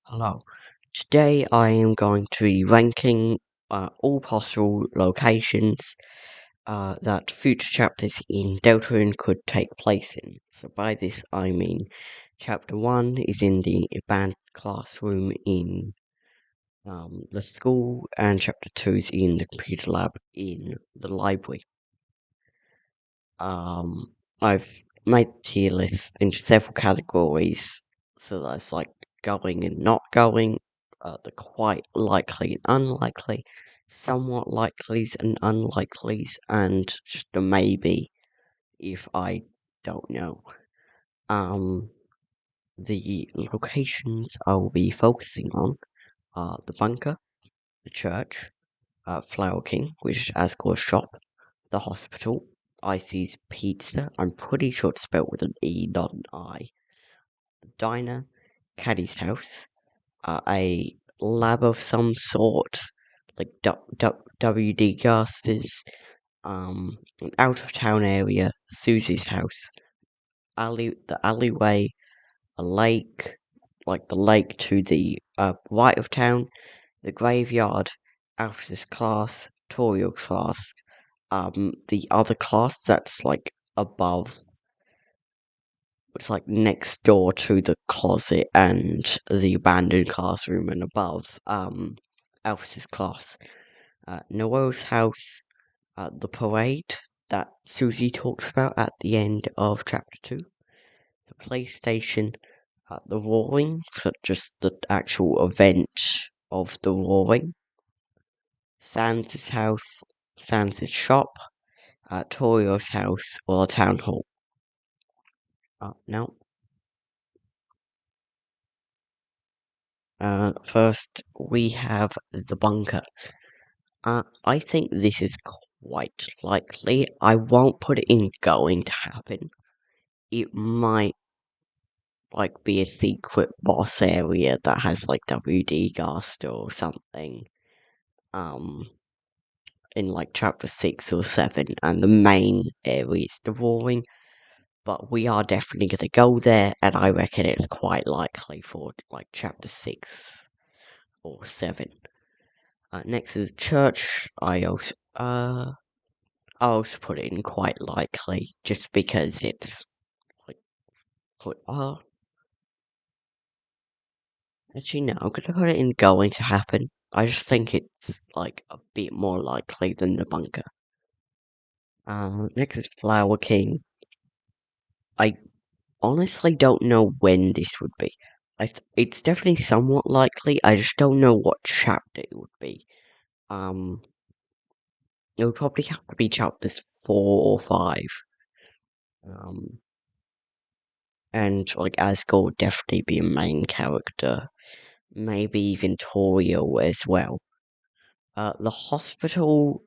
Hello. Today I am going to be ranking all possible locations that future chapters in Deltarune could take place in. So by this I mean Chapter 1 is in the band classroom in the school, and Chapter 2 is in the computer lab in the library. I've made tier lists into several categories, so that's like going and not going, the quite likely and unlikely, somewhat likelies and unlikelies, and just a maybe if I don't know. Um, the locations I will be focusing on are the bunker, the church, Flower King, which is Asgore's shop, the hospital, Icy's Pizza, I'm pretty sure it's spelled with an E, not an I, diner, Caddy's house, a lab of some sort, like WD Gasters, an out of town area, Susie's house, the alleyway, a lake, like the lake to the right of town, the graveyard, Alpha's class, Toriel's class, the other class that's like above, it's like next door to the closet and the abandoned classroom and above, Alpha's class, Noel's house, the parade that Susie talks about at the end of chapter 2, the PlayStation, the roaring, so just the actual event of the roaring, Santa's house, Santa's shop, Toriel's house, or the town hall. No. First, we have the bunker. I think this is quite likely. I won't put it in going to happen. It might, like, be a secret boss area that has, like, WD Gast or something. In, like, chapter 6 or 7, and the main area is the roaring. But we are definitely going to go there, and I reckon it's quite likely for, like, chapter 6 or 7. Next is church. I also put it in quite likely, just because it's, like, actually no, I'm gonna put it in going to happen. I just think it's, like, a bit more likely than the bunker. Next is Flower King. I honestly don't know when this would be. It's definitely somewhat likely. I just don't know what chapter it would be. Um, it would probably have to be chapters 4 or 5. Um, and like Asgore would definitely be a main character. Maybe even Toriel as well. The hospital,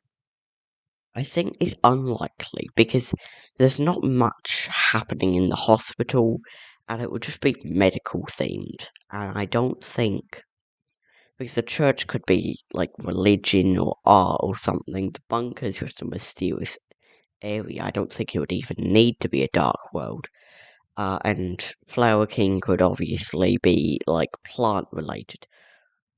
I think, is unlikely because there's not much happening in the hospital, and it would just be medical themed. And I don't think, because the church could be like religion or art or something, the bunker's just a mysterious area. I don't think it would even need to be a dark world. And Flower King could obviously be like plant related,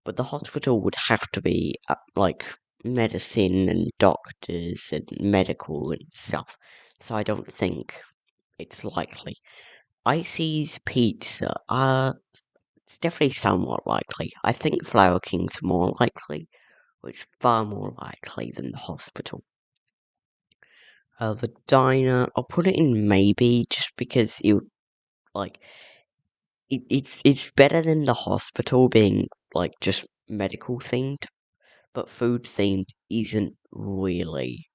but the hospital would have to be like medicine and doctors and medical and stuff. So I don't think it's likely. Icy's Pizza, it's definitely somewhat likely. I think Flower King's more likely, which is far more likely than the hospital. The diner, I'll put it in maybe just because it like it's better than the hospital being like just medical themed, but food themed isn't really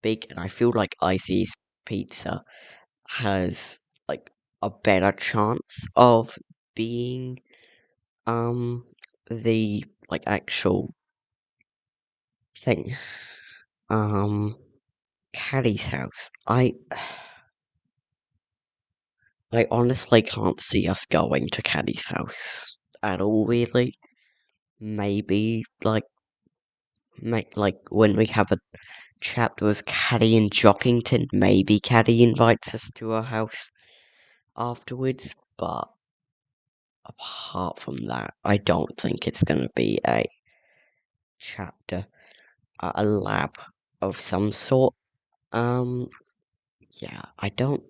big, and I feel like Icy's Pizza has like a better chance of being the like actual thing. Um Caddy's house. I honestly can't see us going to Caddy's house at all really. Maybe like when we have a chapter with Caddy and Jockington, maybe Caddy invites us to her house afterwards, but apart from that, I don't think it's going to be a chapter, a lab of some sort. Um, yeah, I don't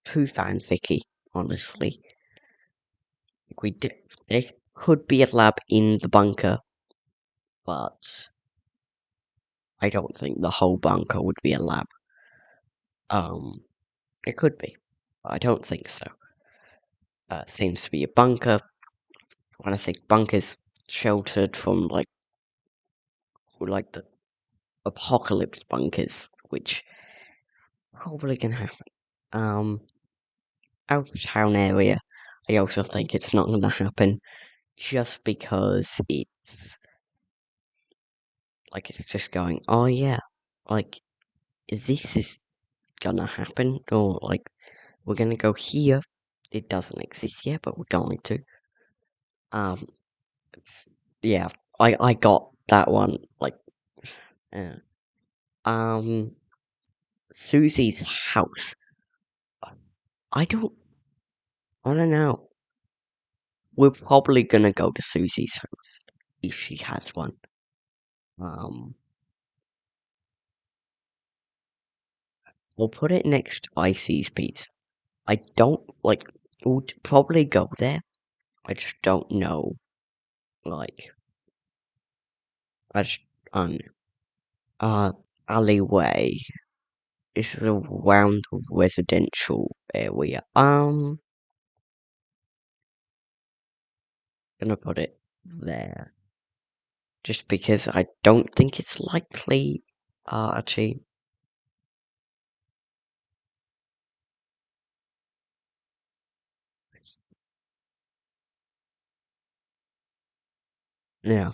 too fanficky, honestly. We did. It could be a lab in the bunker, but I don't think the whole bunker would be a lab. Um, it could be, but I don't think so. Seems to be a bunker. When I say bunkers, sheltered from like the apocalypse bunkers, which probably can happen. Out of town area, I also think it's not gonna happen, just because it's just going, oh yeah, like this is gonna happen, or like we're gonna go here. It doesn't exist yet, but we're going to. Um, it's yeah, I got that one. Uh, um, Susie's house. I don't, I don't know. We're probably gonna go to Susie's house if she has one. Um, we'll put it next to Icy's pizza. I don't like. Would probably go there. I just don't know. Like, I just um alleyway is around the residential area. Gonna put it there just because I don't think it's likely. Actually, yeah,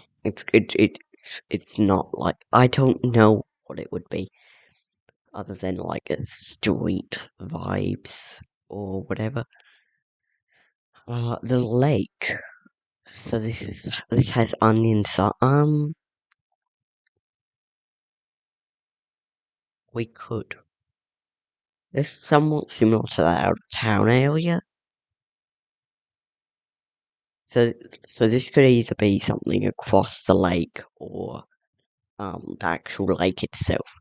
it's not like I don't know what it would be other than like a street vibes or whatever. The lake. So this has onions. So we could. It's somewhat similar to that out of town area. So this could either be something across the lake or the actual lake itself.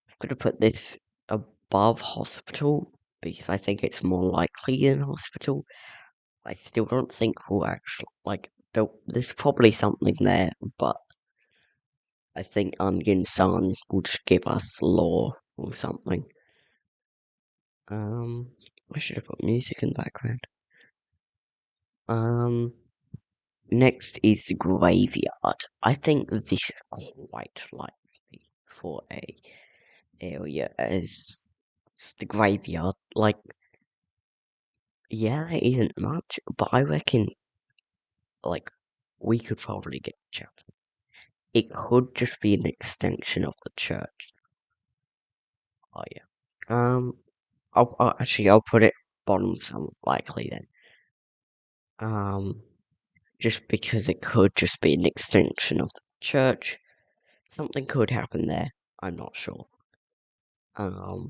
I'm gonna put this above hospital because I think it's more likely in hospital. I still don't think we'll actually there's probably something there, but I think Onion Sun will just give us lore or something. I should have put music in the background. Um, Next is the graveyard. I think this is quite likely for a area as it's the graveyard. Like, yeah, it isn't much, but I reckon like we could probably get a chance. It could just be an extension of the church. Oh yeah. I'll put it bottom some likely then. Um, just because it could just be an extension of the church. Something could happen there. I'm not sure. Um,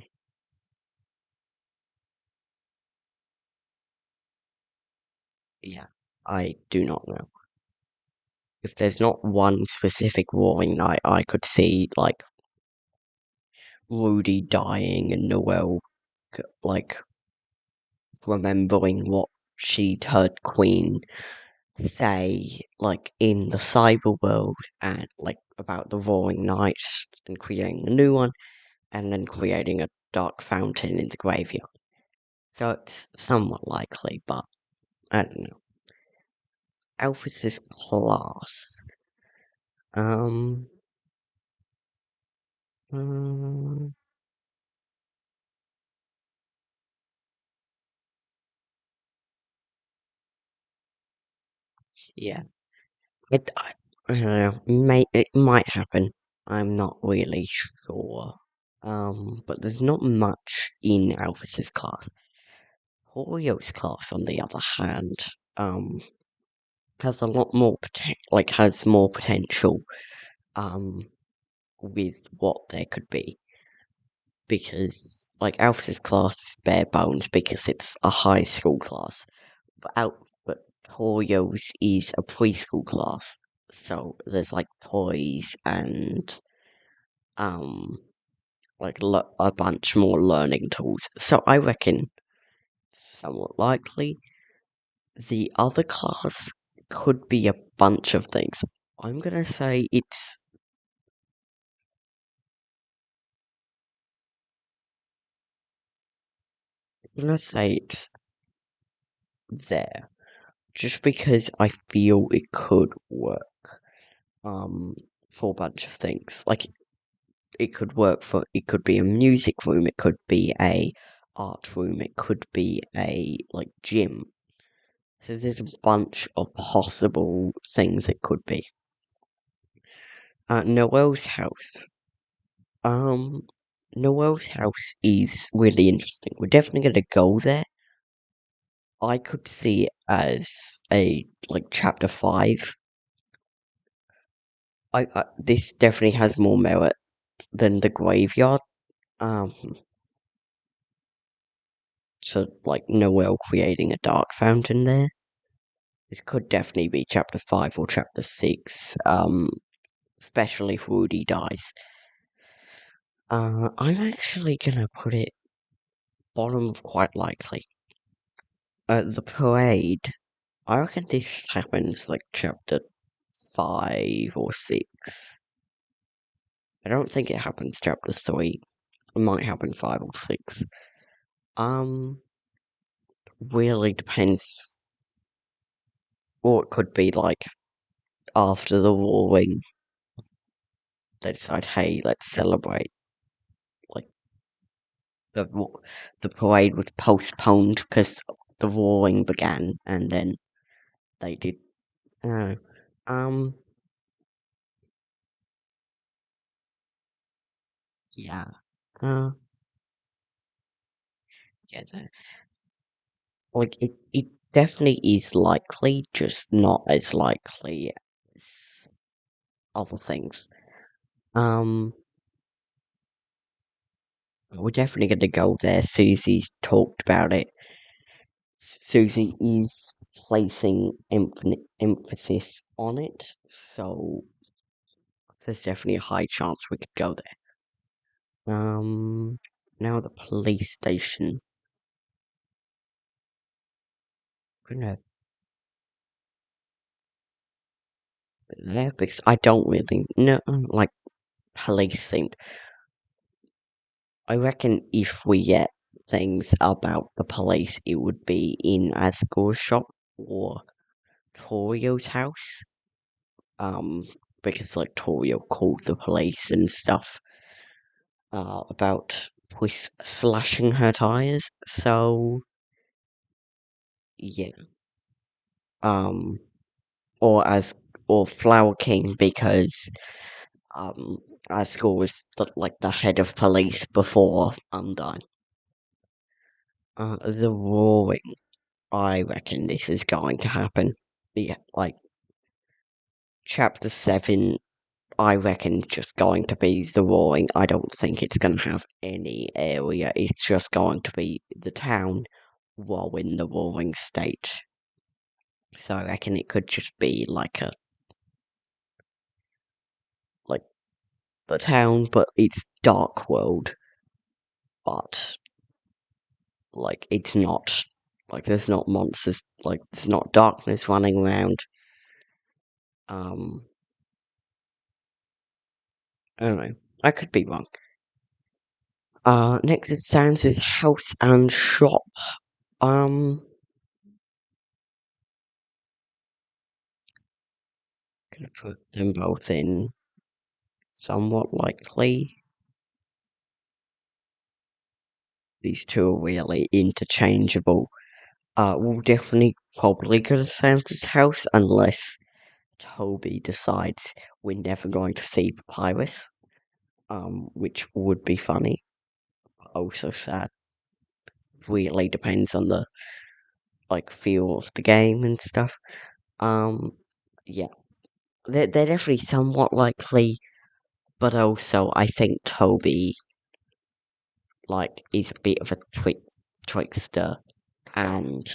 yeah, I do not know. If there's not one specific roaring night, I could see like Rudy dying and Noelle like remembering what she'd heard Queen say like in the cyber world and like about the roaring nights and creating a new one and then creating a dark fountain in the graveyard. So it's somewhat likely, but I don't know. Alphys's class. Um, um, yeah. I don't know. It might happen. I'm not really sure. But there's not much in Alphys's class. Orio's class, on the other hand, has a lot more has more potential, um, with what there could be. Because, Alphys's class is bare bones because it's a high school class. But Toyo's is a preschool class, so there's like toys and um like a bunch more learning tools. So I reckon somewhat likely the other class could be a bunch of things. I'm gonna say it's there just because I feel it could work. Um, for a bunch of things. Like it could be a music room, it could be a art room, it could be a like gym. So there's a bunch of possible things it could be. Noel's house. Um, Noel's house is really interesting. We're definitely gonna go there. I could see it as a like chapter 5. This definitely has more merit than the graveyard. Um, so like Noel creating a dark fountain there. This could definitely be chapter 5 or chapter 6. Especially if Rudy dies. I'm actually gonna put it bottom of quite likely. The parade. I reckon this happens like chapter 5 or 6. I don't think it happens chapter 3. It might happen 5 or 6. Um, really depends. Or it could be like after the warring, they decide, hey, let's celebrate. Like the the parade was postponed because the warring began, and then they did. Uh, um, yeah. Uh, yeah. Like it definitely is likely, just not as likely as other things. Um, we're definitely going to go there. Susie's talked about it. Susie is placing emphasis on it, so there's definitely a high chance we could go there. Now the police station. Gonna there because I don't really know like police themed. I reckon if we get things about the police, it would be in Asgore's shop or Torio's house. Um, because like Torio called the police and stuff about police slashing her tires. So yeah, um, or as or Flower King because um Asgore was like the head of police before Undyne. The roaring. I reckon this is going to happen. Yeah, like chapter 7, I reckon it's just going to be the roaring. I don't think it's going to have any area. It's just going to be the town while in the roaring state. So I reckon it could just be like the town, but it's dark world. But like it's not like there's not monsters. Like there's not darkness running around. Um, I don't know. I could be wrong. Next it sounds is house and shop. Um, gonna put them both in somewhat likely. These two are really interchangeable. We'll definitely probably go to Santa's house unless Toby decides we're never going to see Papyrus. Which would be funny. Also sad. Really depends on the like feel of the game and stuff. Um, yeah, they're definitely somewhat likely, but also I think Toby like is a bit of a trickster, and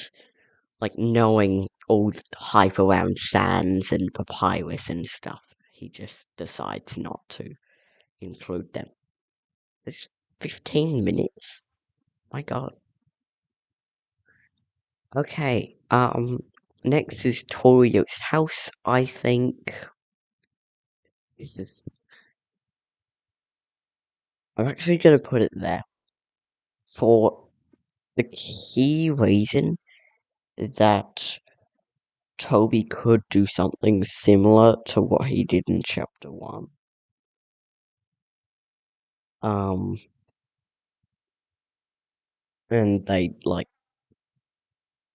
like knowing all the hype around sands and papyrus and stuff. He just decides not to include them. It's 15 minutes. My god. Okay, next is Torio's house. I think this is. I'm actually gonna put it there for the key reason that Toby could do something similar to what he did in chapter 1. Um, and they, like,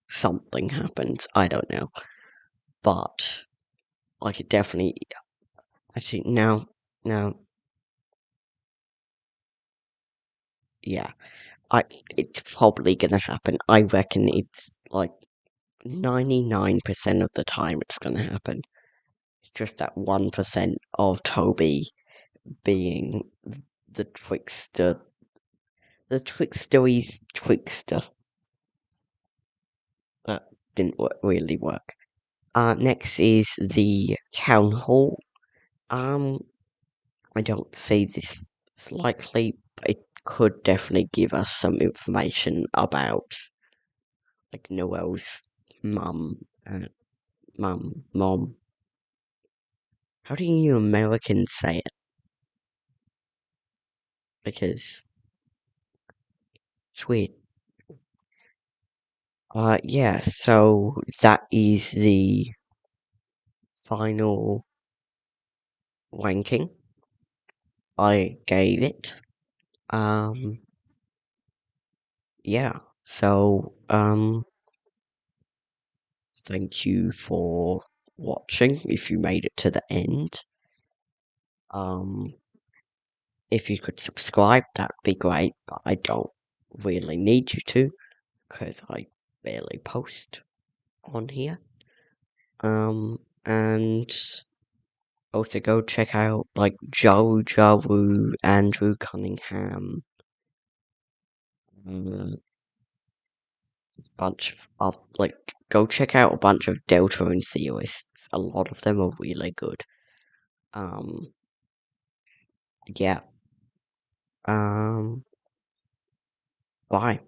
something happens. I don't know. But, like, it definitely. Actually, no. No. Yeah. It's probably gonna happen. I reckon it's, like, 99% of the time it's gonna happen. It's just that 1% of Toby being the trickster. The trickstery's trickster. That didn't really work. Next is the town hall. Um, I don't see this as likely, but it could definitely give us some information about, like, Noel's mum and mom. How do you Americans say it? Because it's weird. Yeah, so that is the final ranking I gave it. Um, yeah, so, thank you for watching if you made it to the end. Um, if you could subscribe, that'd be great, but I don't really need you to, because I barely post on here. And also go check out, like, Joe Jaru, Andrew Cunningham, a bunch of, like, go check out a bunch of Deltarune theorists. A lot of them are really good. Um, yeah. Bye.